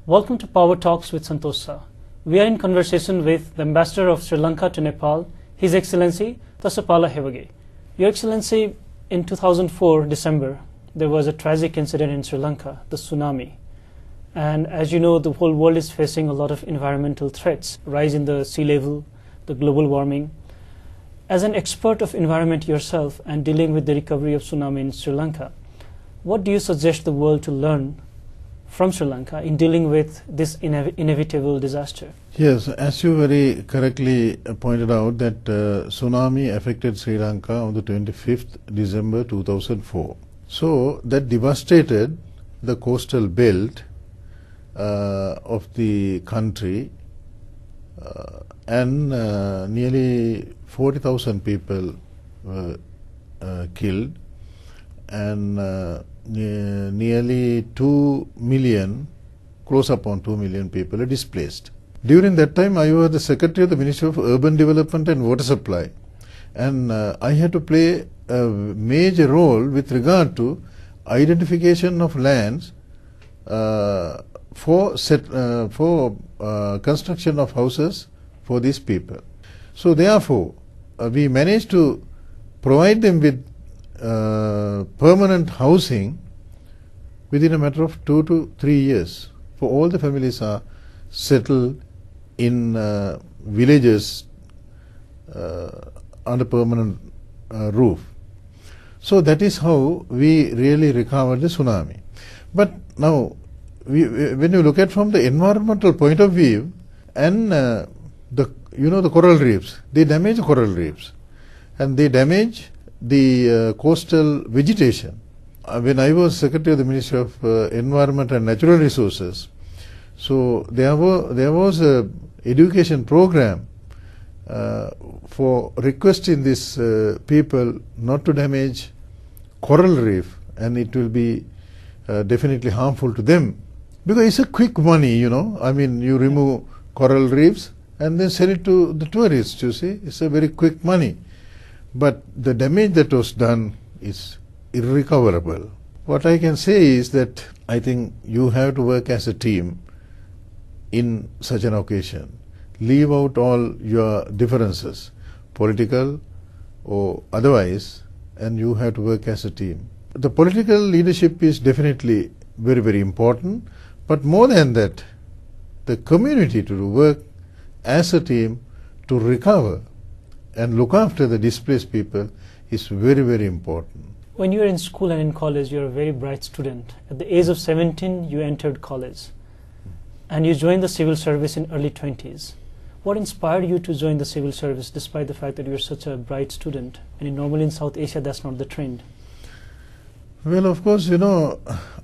Welcome to Power Talks with Santosa. We are in conversation with the Ambassador of Sri Lanka to Nepal, His Excellency Thosapala Hewage. Your Excellency, in 2004 December, there was a tragic incident in Sri Lanka, the tsunami. And as you know, the whole world is facing a lot of environmental threats, rise in the sea level, the global warming. As an expert of environment yourself and dealing with the recovery of tsunami in Sri Lanka, what do you suggest the world to learn from Sri Lanka in dealing with this inevitable disaster? Yes, as you very correctly pointed out, that tsunami affected Sri Lanka on the 25th December 2004. So that devastated the coastal belt of the country, and nearly 40,000 people were killed, and nearly 2 million, close upon 2 million people are displaced. During that time, I was the Secretary of the Ministry of Urban Development and Water Supply, and I had to play a major role with regard to identification of lands for construction of houses for these people. So therefore, we managed to provide them with permanent housing within a matter of 2 to 3 years. For all the families are settled in villages under permanent roof. So that is how we really recovered the tsunami. But now, when you look at from the environmental point of view, and the coral reefs, they damage the coral reefs, and they damage the coastal vegetation. When I was Secretary of the Ministry of Environment and Natural Resources, so there was a education program for requesting these people not to damage coral reef, and it will be definitely harmful to them, because it's a quick money, I mean, you remove coral reefs and then sell it to the tourists, you see. It's a very quick money. But the damage that was done is irrecoverable. What I can say is that I think you have to work as a team in such an occasion. Leave out all your differences, political or otherwise, and you have to work as a team. The political leadership is definitely very, very important, but more than that, the community to work as a team to recover and look after the displaced people is very, very important. When you were in school and in college, you were a very bright student. At the age of 17, you entered college, and you joined the civil service in early 20s. What inspired you to join the civil service, despite the fact that you were such a bright student? And normally in South Asia, that's not the trend. Well, of course,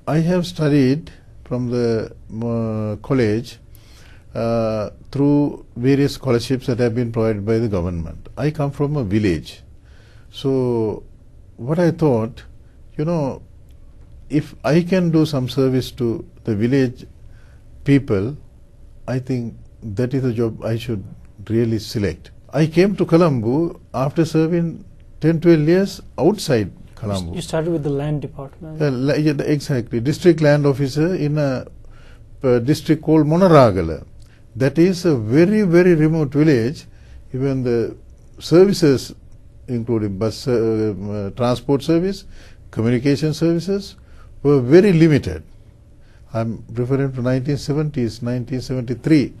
I have studied from the college through various scholarships that have been provided by the government. I come from a village. So what I thought, if I can do some service to the village people, I think that is a job I should really select. I came to Colombo after serving 10-12 years outside Colombo. You started with the land department? Exactly. District land officer in a district called Monaragala. That is a very, very remote village. Even the services, including bus transport service, communication services, were very limited. I'm referring to 1970s, 1973.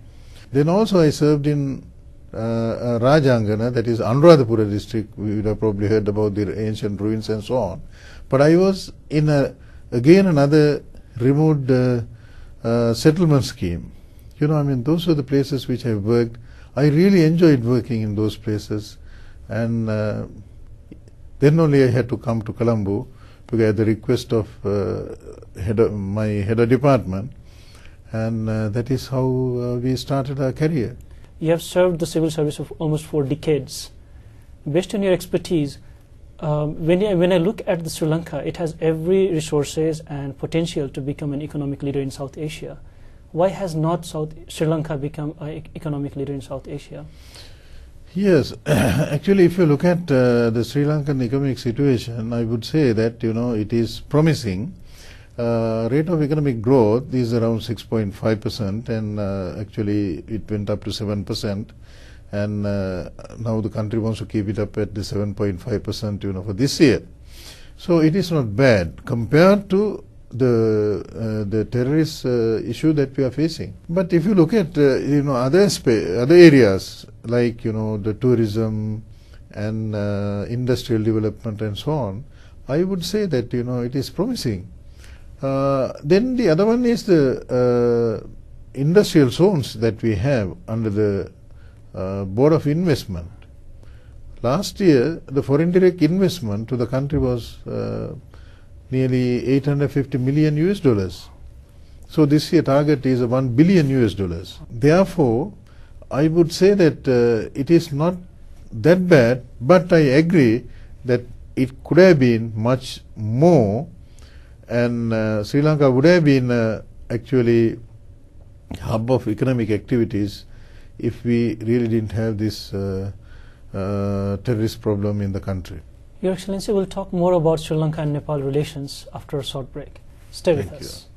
Then also I served in Rajangana, that is Anuradhapura district. We would have probably heard about the ancient ruins and so on. But I was in again another remote settlement scheme. Those were the places which I worked. I really enjoyed working in those places, and then only I had to come to Colombo because at the request of my head of department, and that is how we started our career. You have served the civil service of almost 4 decades. Based on your expertise, when I look at the Sri Lanka, it has every resources and potential to become an economic leader in South Asia. Why has not Sri Lanka become an economic leader in South Asia? Yes, actually, if you look at the Sri Lankan economic situation, I would say that it is promising. rate of economic growth is around 6.5%, and actually it went up to 7%, and now the country wants to keep it up at the 7.5% for this year. So it is not bad compared to the terrorist issue that we are facing. But if you look at other areas like the tourism and industrial development and so on, I would say that it is promising. Then the other one is the industrial zones that we have under the Board of Investment. Last year, the foreign direct investment to the country was nearly 850 million US dollars. So this year target is $1 billion US dollars. Therefore, I would say that it is not that bad, but I agree that it could have been much more, and Sri Lanka would have been actually hub of economic activities if we really didn't have this terrorist problem in the country. Your Excellency, we'll talk more about Sri Lanka and Nepal relations after a short break. Stay with us.